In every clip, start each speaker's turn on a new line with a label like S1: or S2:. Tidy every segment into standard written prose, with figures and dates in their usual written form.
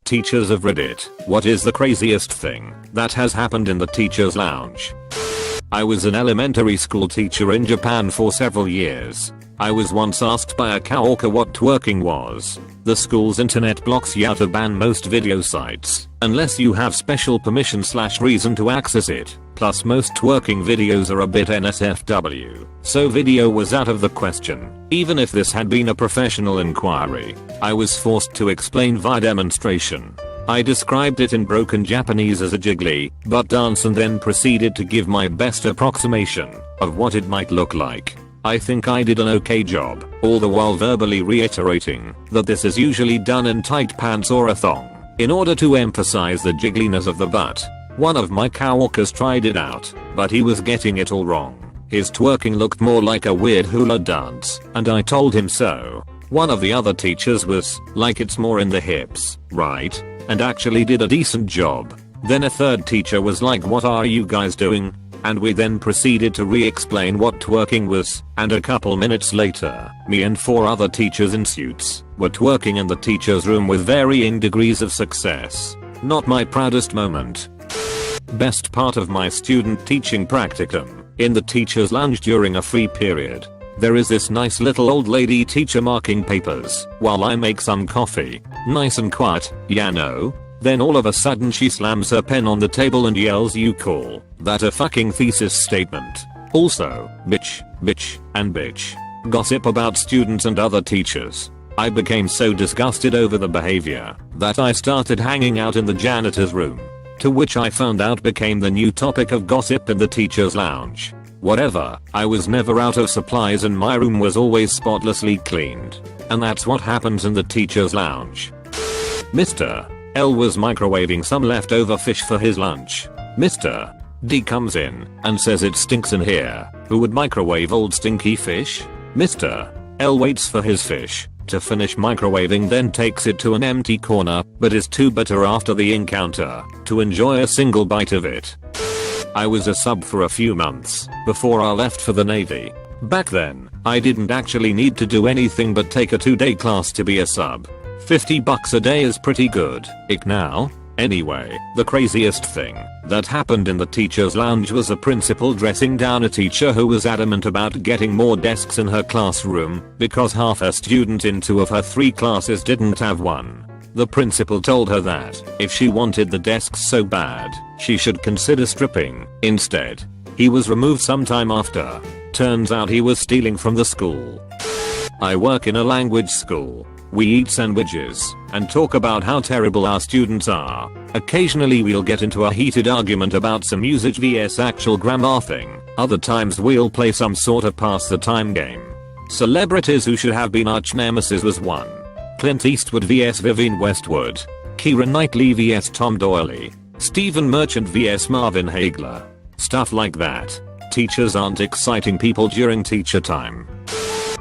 S1: Teachers of Reddit, what is the craziest thing that has happened in the teacher's lounge? I was an elementary school teacher in Japan for several years. I was once asked by a coworker what twerking was. The school's internet blocks you out to ban most video sites, unless you have special permission/reason to access it. Plus most twerking videos are a bit nsfw, so video was out of the question. Even if this had been a professional inquiry, I was forced to explain via demonstration. I described it in broken Japanese as a jiggly butt dance and then proceeded to give my best approximation of what it might look like. I think I did an okay job, all the while verbally reiterating that this is usually done in tight pants or a thong, in order to emphasize the jiggliness of the butt. One of my coworkers tried it out, but he was getting it all wrong. His twerking looked more like a weird hula dance, and I told him so. One of the other teachers was like, it's more in the hips, right? And actually did a decent job. Then a third teacher was like, what are you guys doing? And we then proceeded to re-explain what twerking was, and a couple minutes later, me and 4 other teachers in suits were twerking in the teacher's room with varying degrees of success. Not my proudest moment. Best part of my student teaching practicum, in the teacher's lounge during a free period. There is this nice little old lady teacher marking papers while I make some coffee. Nice and quiet, yeah no? Then all of a sudden she slams her pen on the table and yells, you call that a fucking thesis statement? Also, bitch, and bitch. Gossip about students and other teachers. I became so disgusted over the behavior that I started hanging out in the janitor's room, to which I found out became the new topic of gossip in the teacher's lounge. Whatever, I was never out of supplies and my room was always spotlessly cleaned. And that's what happens in the teacher's lounge. Mr. L was microwaving some leftover fish for his lunch. Mr. D comes in and says it stinks in here. Who would microwave old stinky fish? Mr. L waits for his fish to finish microwaving, then takes it to an empty corner, but is too bitter after the encounter to enjoy a single bite of it. I was a sub for a few months before I left for the Navy. Back then, I didn't actually need to do anything but take a 2-day class to be a sub. $50 a day is pretty good. Ick now? Anyway, the craziest thing that happened in the teacher's lounge was a principal dressing down a teacher who was adamant about getting more desks in her classroom because half her students in 2 of her 3 classes didn't have one. The principal told her that if she wanted the desks so bad, she should consider stripping instead. He was removed sometime after. Turns out he was stealing from the school. I work in a language school. We eat sandwiches and talk about how terrible our students are. Occasionally we'll get into a heated argument about some usage vs actual grammar thing. Other times we'll play some sort of pass the time game. Celebrities who should have been arch nemesis was one. Clint Eastwood vs Vivienne Westwood. Keira Knightley vs Tom Doyle. Stephen Merchant vs Marvin Hagler. Stuff like that. Teachers aren't exciting people during teacher time.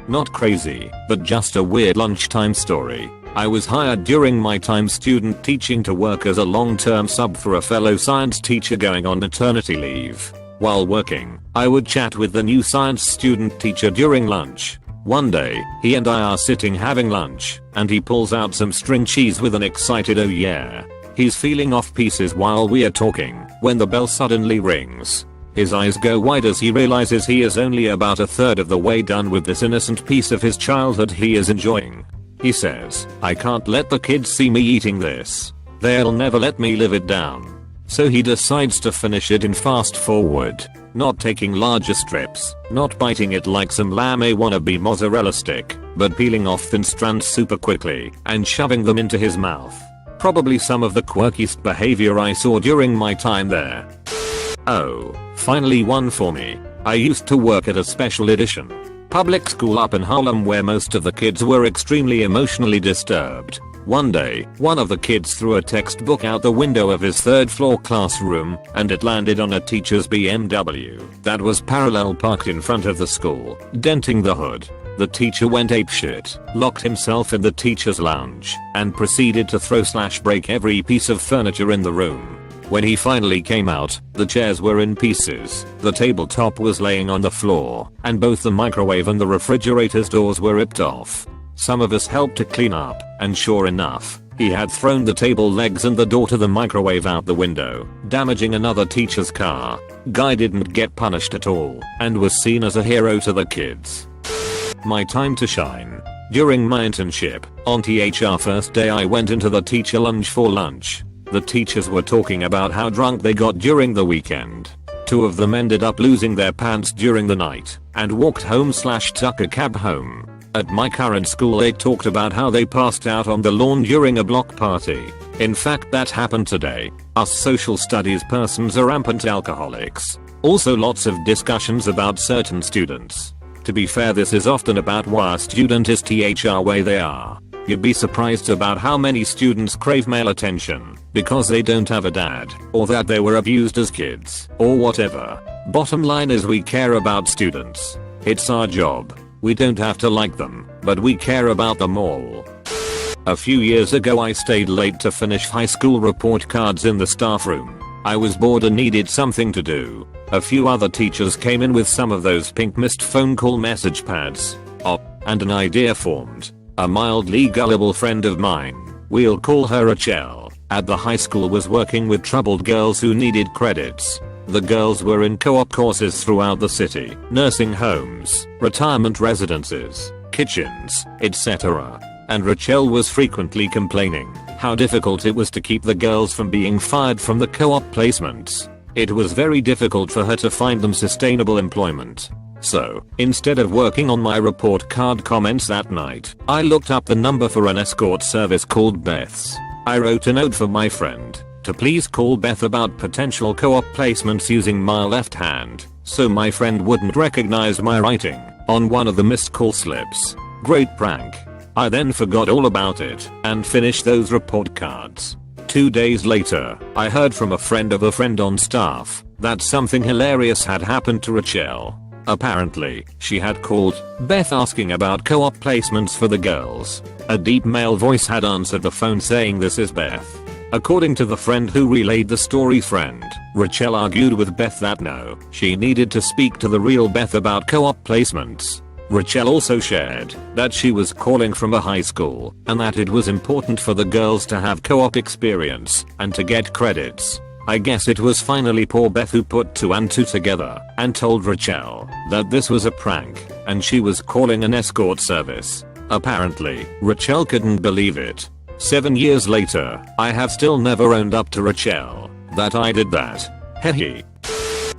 S1: Not crazy, but just a weird lunchtime story. I was hired during my time student teaching to work as a long-term sub for a fellow science teacher going on maternity leave. While working, I would chat with the new science student teacher during lunch. One day, he and I are sitting having lunch, and he pulls out some string cheese with an excited oh yeah. He's feeling off pieces while we are talking, when the bell suddenly rings. His eyes go wide as he realizes he is only about 1/3 of the way done with this innocent piece of his childhood he is enjoying. He says, I can't let the kids see me eating this. They'll never let me live it down. So he decides to finish it in fast forward, not taking larger strips, not biting it like some lame wannabe mozzarella stick, but peeling off thin strands super quickly and shoving them into his mouth. Probably some of the quirkiest behavior I saw during my time there. Oh, finally one for me. I used to work at a special edition public school up in Harlem where most of the kids were extremely emotionally disturbed. One day, one of the kids threw a textbook out the window of his 3rd floor classroom and it landed on a teacher's BMW that was parallel parked in front of the school, denting the hood. The teacher went apeshit, locked himself in the teacher's lounge, and proceeded to throw/break every piece of furniture in the room. When he finally came out, the chairs were in pieces, the tabletop was laying on the floor, and both the microwave and the refrigerator's doors were ripped off. Some of us helped to clean up, and sure enough, He had thrown the table legs and the door to the microwave out the window, damaging another teacher's car. Guy didn't get punished at all and was seen as a hero to the kids. My time to shine. During my internship, on THR first day I went into the teacher lounge for lunch. The teachers were talking about how drunk they got during the weekend. 2 of them ended up losing their pants during the night and walked home/took a cab home. At my current school they talked about how they passed out on the lawn during a block party. In fact that happened today. Us social studies persons are rampant alcoholics. Also lots of discussions about certain students. To be fair, this is often about why a student is THR way they are. You'd be surprised about how many students crave male attention because they don't have a dad, or that they were abused as kids, or whatever. Bottom line is we care about students. It's our job. We don't have to like them, but we care about them all. A few years ago I stayed late to finish high school report cards in the staff room. I was bored and needed something to do. A few other teachers came in with some of those pink mist phone call message pads. And an idea formed. A mildly gullible friend of mine, we'll call her Rachel, at the high school was working with troubled girls who needed credits. The girls were in co-op courses throughout the city, nursing homes, retirement residences, kitchens, etc. And Rachel was frequently complaining how difficult it was to keep the girls from being fired from the co-op placements. It was very difficult for her to find them sustainable employment. So, instead of working on my report card comments that night, I looked up the number for an escort service called Beth's. I wrote a note for my friend to please call Beth about potential co-op placements using my left hand, so my friend wouldn't recognize my writing on one of the missed call slips. Great prank. I then forgot all about it and finished those report cards. 2 days later, I heard from a friend of a friend on staff that something hilarious had happened to Rachel. Apparently, she had called Beth asking about co-op placements for the girls. A deep male voice had answered the phone saying, "This is Beth." According to the friend who relayed the story, Rachel argued with Beth that no, she needed to speak to the real Beth about co-op placements. Rachel also shared that she was calling from a high school and that it was important for the girls to have co-op experience and to get credits. I guess it was finally poor Beth who put 2 and 2 together and told Rachel that this was a prank and she was calling an escort service. Apparently, Rachel couldn't believe it. 7 years later, I have still never owned up to Rachel that I did that. Hehe.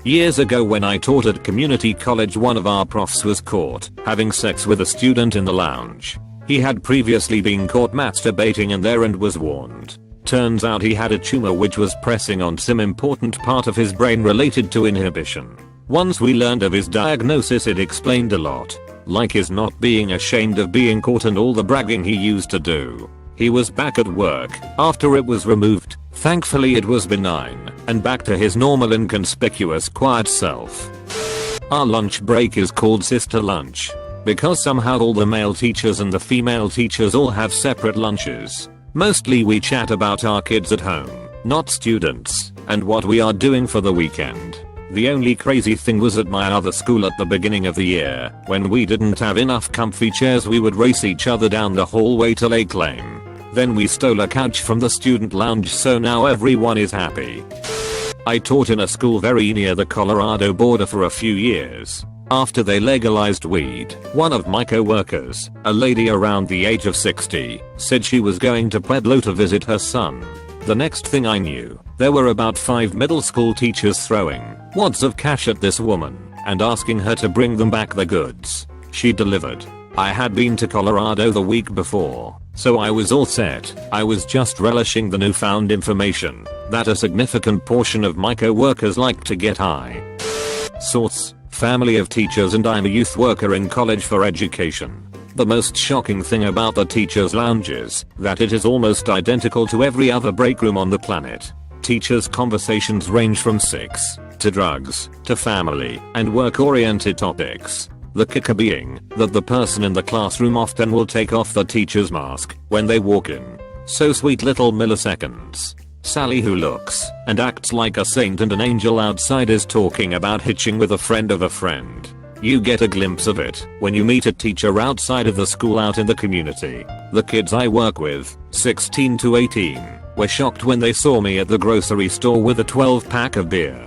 S1: Years ago when I taught at community college, one of our profs was caught having sex with a student in the lounge. He had previously been caught masturbating in there and was warned. Turns out he had a tumor which was pressing on some important part of his brain related to inhibition. Once we learned of his diagnosis, it explained a lot, like his not being ashamed of being caught and all the bragging he used to do. He was back at work after it was removed. Thankfully it was benign and back to his normal inconspicuous quiet self. Our lunch break is called sister lunch because somehow all the male teachers and the female teachers all have separate lunches. Mostly we chat about our kids at home, not students, and what we are doing for the weekend. The only crazy thing was at my other school at the beginning of the year, when we didn't have enough comfy chairs we would race each other down the hallway to lay claim. Then we stole a couch from the student lounge, so now everyone is happy. I taught in a school very near the Colorado border for a few years. After they legalized weed, one of my co-workers, a lady around the age of 60, said she was going to Pueblo to visit her son. The next thing I knew, there were about 5 middle school teachers throwing wads of cash at this woman and asking her to bring them back the goods. She delivered. I had been to Colorado the week before, so I was all set. I was just relishing the newfound information that a significant portion of my co-workers like to get high. Source: family of teachers, and I'm a youth worker in college for education. The most shocking thing about the teachers' lounge is that it is almost identical to every other break room on the planet. Teachers' conversations range from sex, to drugs, to family, and work-oriented topics. The kicker being that the person in the classroom often will take off the teacher's mask when they walk in. So sweet little milliseconds. Sally, who looks and acts like a saint and an angel outside, is talking about hitching with a friend of a friend. You get a glimpse of it when you meet a teacher outside of the school out in the community. The kids I work with, 16 to 18, were shocked when they saw me at the grocery store with a 12-pack of beer.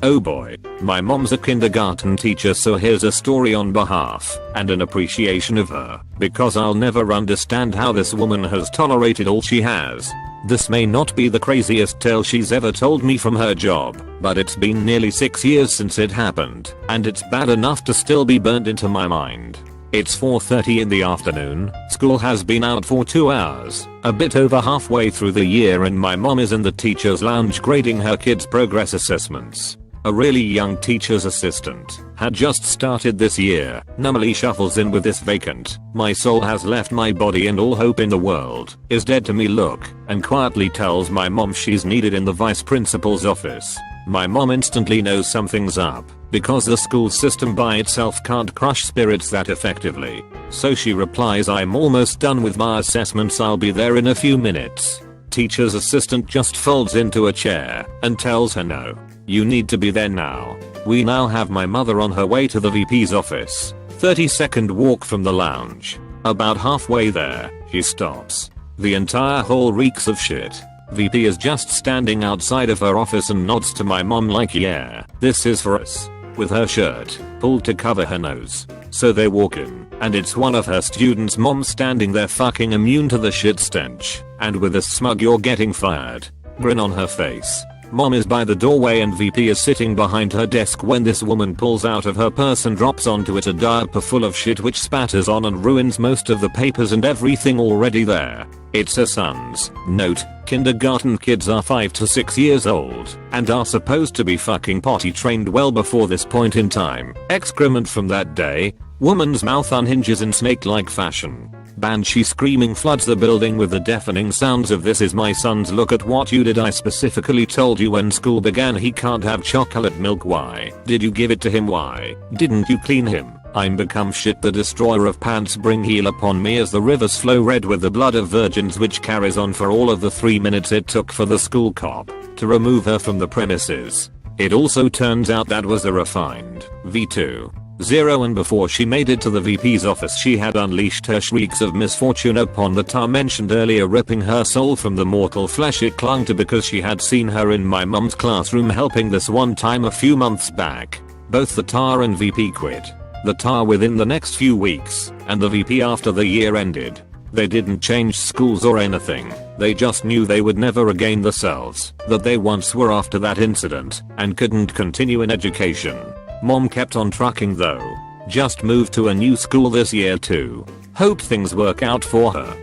S1: Oh boy, my mom's a kindergarten teacher, so here's a story on behalf and an appreciation of her, because I'll never understand how this woman has tolerated all she has. This may not be the craziest tale she's ever told me from her job, but it's been nearly 6 years since it happened, and it's bad enough to still be burned into my mind. It's 4:30 in the afternoon, school has been out for 2 hours, a bit over halfway through the year, and my mom is in the teacher's lounge grading her kids' progress assessments. A really young teacher's assistant, had just started this year, numbly shuffles in with this vacant, "My soul has left my body and all hope in the world is dead to me" look, and quietly tells my mom she's needed in the vice principal's office. My mom instantly knows something's up, because the school system by itself can't crush spirits that effectively. So she replies, "I'm almost done with my assessments, I'll be there in a few minutes." Teacher's assistant just folds into a chair and tells her, "No. You need to be there now." We now have my mother on her way to the VP's office. 30-second walk from the lounge. About halfway there, she stops. The entire hall reeks of shit. VP is just standing outside of her office and nods to my mom like, "Yeah, this is for us," with her shirt pulled to cover her nose. So they walk in, and it's one of her students' moms standing there fucking immune to the shit stench, and with a smug "you're getting fired" grin on her face. Mom is by the doorway and VP is sitting behind her desk when this woman pulls out of her purse and drops onto it a diaper full of shit which spatters on and ruins most of the papers and everything already there. It's her son's. Note, kindergarten kids are 5 to 6 years old and are supposed to be fucking potty trained well before this point in time. Excrement from that day. Woman's mouth unhinges in snake-like fashion. Banshee screaming floods the building with the deafening sounds of "This is my son's, look at what you did, I specifically told you when school began he can't have chocolate milk, why did you give it to him, why didn't you clean him, I'm become shit, the destroyer of pants, bring heal upon me," as the rivers flow red with the blood of virgins, which carries on for all of the 3 minutes it took for the school cop to remove her from the premises. It also turns out that was a refined V2. And before she made it to the VP's office she had unleashed her shrieks of misfortune upon the tar mentioned earlier, ripping her soul from the mortal flesh it clung to, because she had seen her in my mom's classroom helping this one time a few months back. Both the tar and VP quit. The tar within the next few weeks, and the VP after the year ended. They didn't change schools or anything, they just knew they would never regain the selves that they once were after that incident, and couldn't continue in education. Mom kept on trucking though. Just moved to a new school this year too. Hope things work out for her.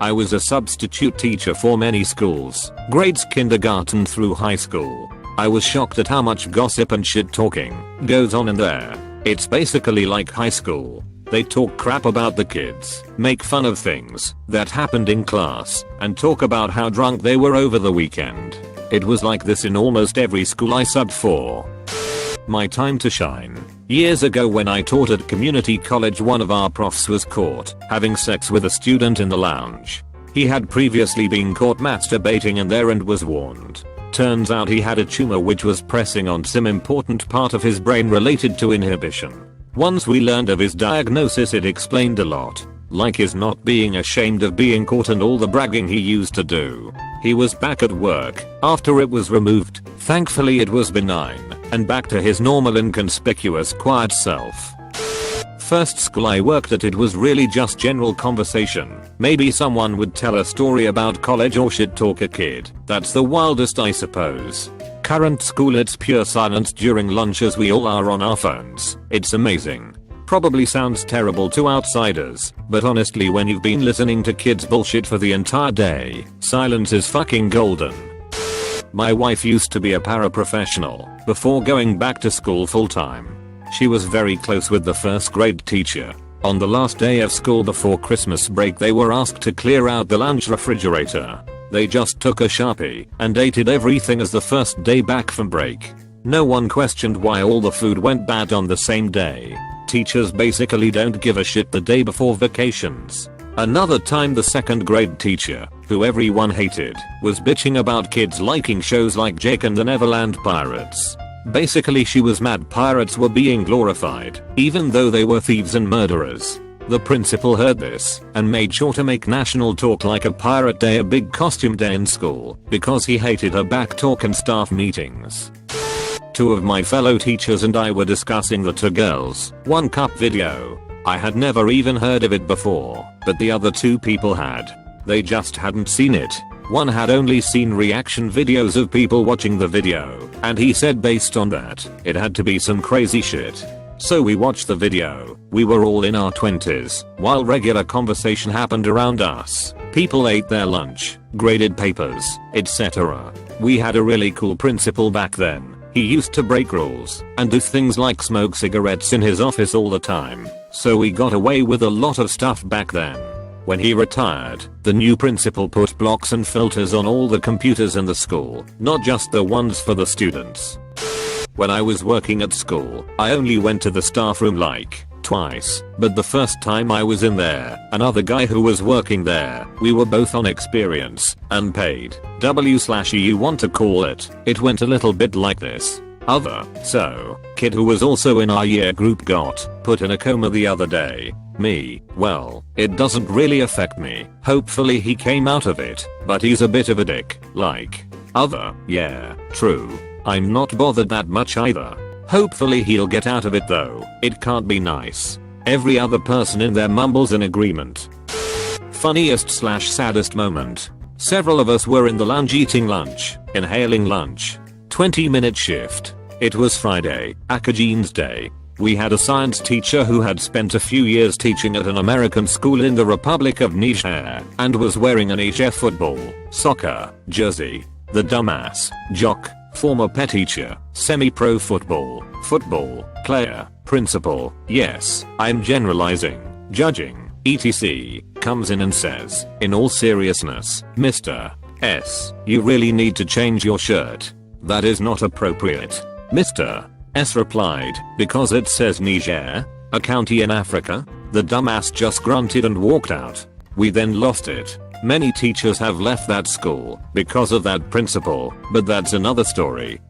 S1: I was a substitute teacher for many schools, grades kindergarten through high school. I was shocked at how much gossip and shit talking goes on in there. It's basically like high school. They talk crap about the kids, make fun of things that happened in class, and talk about how drunk they were over the weekend. It was like this in almost every school I subbed for. My time to shine. Years ago when I taught at community college, one of our profs was caught having sex with a student in the lounge. He had previously been caught masturbating in there and was warned. Turns out he had a tumor which was pressing on some important part of his brain related to inhibition. Once we learned of his diagnosis it explained a lot. Like his not being ashamed of being caught and all the bragging he used to do. He was back at work after it was removed. Thankfully it was benign, and back to his normal inconspicuous quiet self. First school I worked at, it was really just general conversation. Maybe someone would tell a story about college or shit talk a kid. That's the wildest I suppose. Current school, it's pure silence during lunch as we all are on our phones. It's amazing. Probably sounds terrible to outsiders, but honestly when you've been listening to kids bullshit for the entire day, silence is fucking golden. My wife used to be a paraprofessional before going back to school full time. She was very close with the first grade teacher. On the last day of school before Christmas break they were asked to clear out the lunch refrigerator. They just took a Sharpie and dated everything as the first day back from break. No one questioned why all the food went bad on the same day. Teachers basically don't give a shit the day before vacations. Another time the second grade teacher, who everyone hated, was bitching about kids liking shows like Jake and the Neverland Pirates. Basically she was mad pirates were being glorified, even though they were thieves and murderers. The principal heard this and made sure to make national talk like a pirate day, a big costume day in school, because he hated her back talk and staff meetings. Two of my fellow teachers and I were discussing the Two Girls, One Cup video. I had never even heard of it before, but the other two people had. They just hadn't seen it. One had only seen reaction videos of people watching the video, and he said based on that, it had to be some crazy shit. So we watched the video. We were all in our 20s, while regular conversation happened around us. People ate their lunch, graded papers, etc. We had a really cool principal back then. He used to break rules and do things like smoke cigarettes in his office all the time. So we got away with a lot of stuff back then. When he retired, the new principal put blocks and filters on all the computers in the school, not just the ones for the students. When I was working at school, I only went to the staff room like twice, but the first time I was in there, another guy who was working there, we were both on experience, unpaid, you want to call it. It went a little bit like this. Kid who was also in our year group got put in a coma the other day. Me, well, it doesn't really affect me. Hopefully he came out of it, but he's a bit of a dick, like. Yeah, true. I'm not bothered that much either. Hopefully he'll get out of it though. It can't be nice. Every other person in there mumbles in agreement. Funniest/saddest moment. Several of us were in the lounge eating lunch, inhaling lunch. 20-minute shift. It was Friday, Akajean's day. We had a science teacher who had spent a few years teaching at an American school in the Republic of Niger and was wearing a Niger football, soccer, jersey. The dumbass, jock, former pet teacher, semi-pro football player, principal, yes, I'm generalizing, judging, etc. comes in and says, in all seriousness, Mr. S, you really need to change your shirt. That is not appropriate. Mr. S replied, because it says Niger, a county in Africa. The dumbass just grunted and walked out. We then lost it. Many teachers have left that school because of that principal, but that's another story.